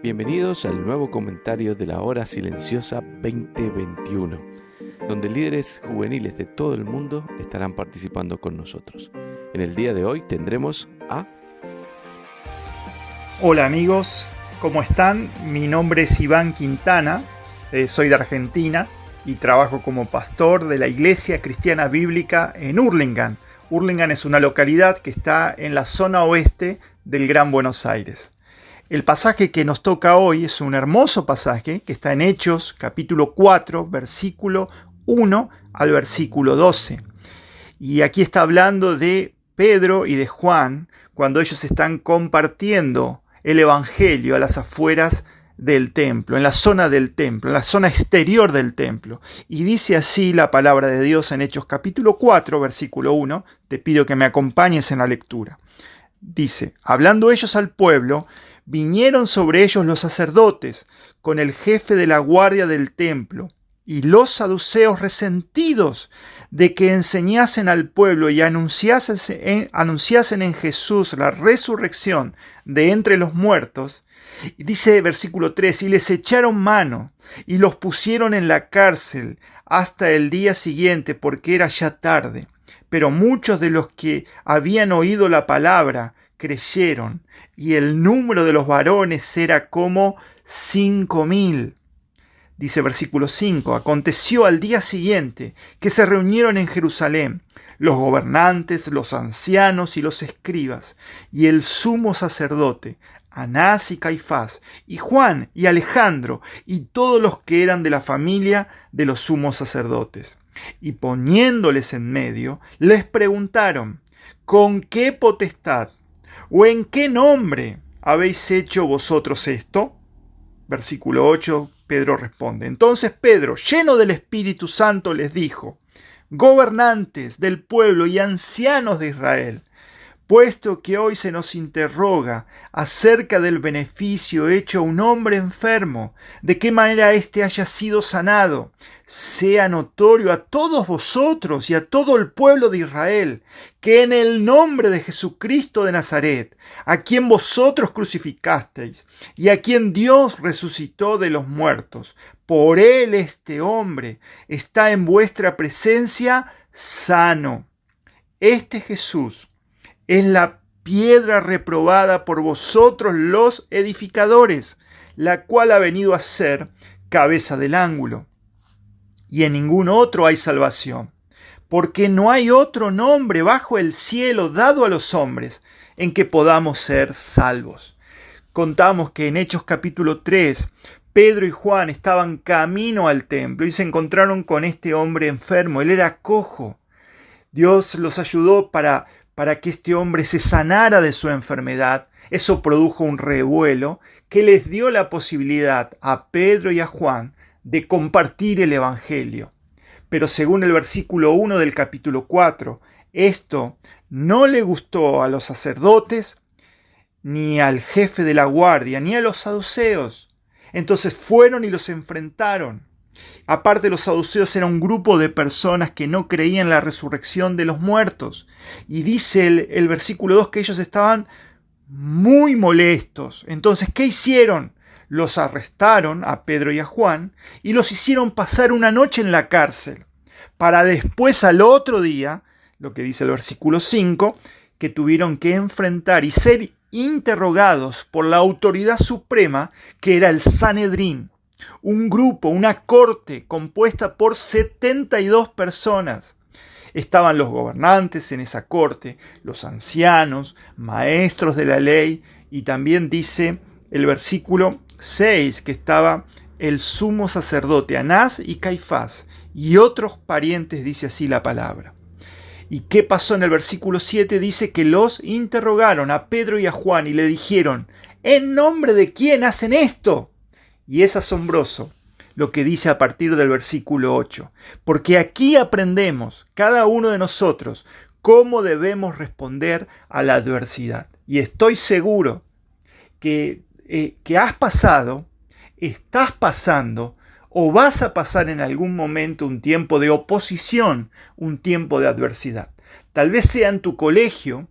Bienvenidos al nuevo comentario de la Hora Silenciosa 2021, donde líderes juveniles de todo el mundo estarán participando con nosotros. En el día de hoy tendremos a... Hola amigos, ¿cómo están? Mi nombre es Iván Quintana, soy de Argentina y trabajo como pastor de la Iglesia Cristiana Bíblica en Hurlingham. Hurlingham es una localidad que está en la zona oeste del Gran Buenos Aires. El pasaje que nos toca hoy es un hermoso pasaje que está en Hechos, capítulo 4, versículo 1 al versículo 12. Y aquí está hablando de Pedro y de Juan cuando ellos están compartiendo el evangelio a las afueras del templo, en la zona del templo, en la zona exterior del templo. Y dice así la palabra de Dios en Hechos capítulo 4, versículo 1. Te pido que me acompañes en la lectura. Dice, hablando ellos al pueblo, vinieron sobre ellos los sacerdotes con el jefe de la guardia del templo y los saduceos, resentidos de que enseñasen al pueblo y anunciasen en Jesús la resurrección de entre los muertos. Y dice versículo 3, y les echaron mano y los pusieron en la cárcel hasta el día siguiente, porque era ya tarde. Pero muchos de los que habían oído la palabra creyeron, y el número de los varones era como 5,000. Dice versículo 5, aconteció al día siguiente que se reunieron en Jerusalén los gobernantes, los ancianos y los escribas, y el sumo sacerdote, Anás y Caifás, y Juan y Alejandro, y todos los que eran de la familia de los sumos sacerdotes. Y poniéndoles en medio, les preguntaron, ¿con qué potestad o en qué nombre habéis hecho vosotros esto? Versículo 8, Pedro responde. Entonces Pedro, lleno del Espíritu Santo, les dijo, gobernantes del pueblo y ancianos de Israel, puesto que hoy se nos interroga acerca del beneficio hecho a un hombre enfermo, de qué manera éste haya sido sanado, sea notorio a todos vosotros y a todo el pueblo de Israel, que en el nombre de Jesucristo de Nazaret, a quien vosotros crucificasteis y a quien Dios resucitó de los muertos, por él este hombre está en vuestra presencia sano. Este Jesús es la piedra reprobada por vosotros los edificadores, la cual ha venido a ser cabeza del ángulo. Y en ningún otro hay salvación, porque no hay otro nombre bajo el cielo dado a los hombres en que podamos ser salvos. Contamos que en Hechos capítulo 3, Pedro y Juan estaban camino al templo y se encontraron con este hombre enfermo. Él era cojo. Dios los ayudó para que este hombre se sanara de su enfermedad. Eso produjo un revuelo que les dio la posibilidad a Pedro y a Juan de compartir el evangelio. Pero según el versículo 1 del capítulo 4, esto no le gustó a los sacerdotes, ni al jefe de la guardia, ni a los saduceos. Entonces fueron y los enfrentaron. Aparte, los saduceos eran un grupo de personas que no creían en la resurrección de los muertos. Y dice el versículo 2 que ellos estaban muy molestos. Entonces, ¿qué hicieron? Los arrestaron a Pedro y a Juan y los hicieron pasar una noche en la cárcel, para después al otro día, lo que dice el versículo 5, que tuvieron que enfrentar y ser interrogados por la autoridad suprema que era el Sanedrín. Un grupo, una corte compuesta por 72 personas. Estaban los gobernantes en esa corte, los ancianos, maestros de la ley, y también dice el versículo 6 que estaba el sumo sacerdote Anás y Caifás y otros parientes, dice así la palabra. ¿Y qué pasó en el versículo 7? Dice que los interrogaron a Pedro y a Juan y le dijeron, ¿en nombre de quién hacen esto? Y es asombroso lo que dice a partir del versículo 8, porque aquí aprendemos, cada uno de nosotros, cómo debemos responder a la adversidad. Y estoy seguro que has pasado, estás pasando o vas a pasar en algún momento un tiempo de oposición, un tiempo de adversidad. Tal vez sea en tu colegio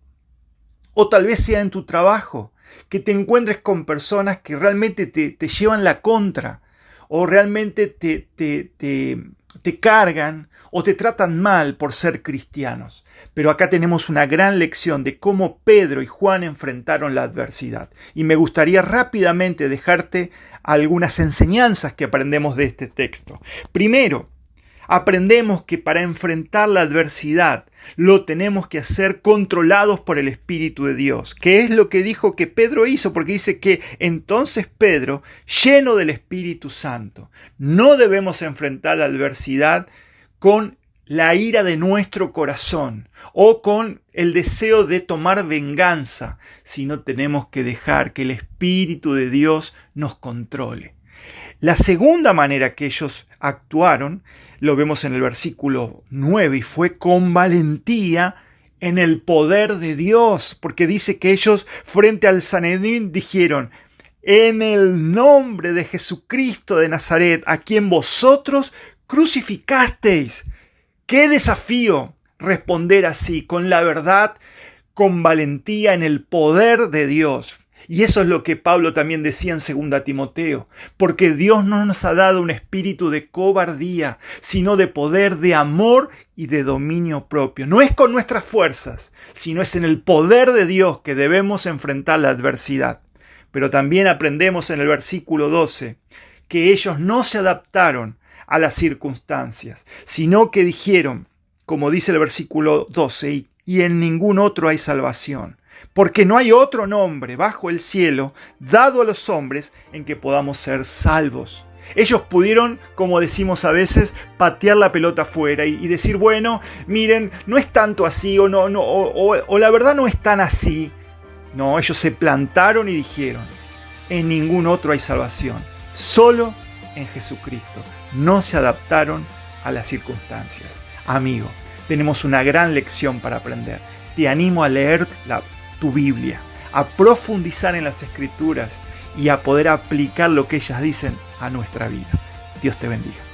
o tal vez sea en tu trabajo. que te encuentres con personas que realmente te llevan la contra, o realmente te cargan o te tratan mal por ser cristianos. Pero acá tenemos una gran lección de cómo Pedro y Juan enfrentaron la adversidad. Y me gustaría rápidamente dejarte algunas enseñanzas que aprendemos de este texto. Primero, aprendemos que para enfrentar la adversidad lo tenemos que hacer controlados por el Espíritu de Dios, que es lo que dijo que Pedro hizo, porque dice que entonces Pedro, lleno del Espíritu Santo, no debemos enfrentar la adversidad con la ira de nuestro corazón o con el deseo de tomar venganza, sino tenemos que dejar que el Espíritu de Dios nos controle. La segunda manera que ellos actuaron, lo vemos en el versículo 9, y fue con valentía en el poder de Dios, porque dice que ellos frente al Sanedrín dijeron: en el nombre de Jesucristo de Nazaret, a quien vosotros crucificasteis. ¡Qué desafío responder así, con la verdad, con valentía en el poder de Dios! Y eso es lo que Pablo también decía en 2 Timoteo, porque Dios no nos ha dado un espíritu de cobardía, sino de poder, de amor y de dominio propio. No es con nuestras fuerzas, sino es en el poder de Dios que debemos enfrentar la adversidad. Pero también aprendemos en el versículo 12 que ellos no se adaptaron a las circunstancias, sino que dijeron, como dice el versículo 12, y en ningún otro hay salvación, porque no hay otro nombre bajo el cielo dado a los hombres en que podamos ser salvos. Ellos pudieron, como decimos a veces, patear la pelota afuera y decir, bueno, miren, no es tanto así, o la verdad no es tan así. No, ellos se plantaron y dijeron, en ningún otro hay salvación, solo en Jesucristo. No se adaptaron a las circunstancias. Amigo, tenemos una gran lección para aprender. Te animo a leer tu Biblia, a profundizar en las Escrituras y a poder aplicar lo que ellas dicen a nuestra vida. Dios te bendiga.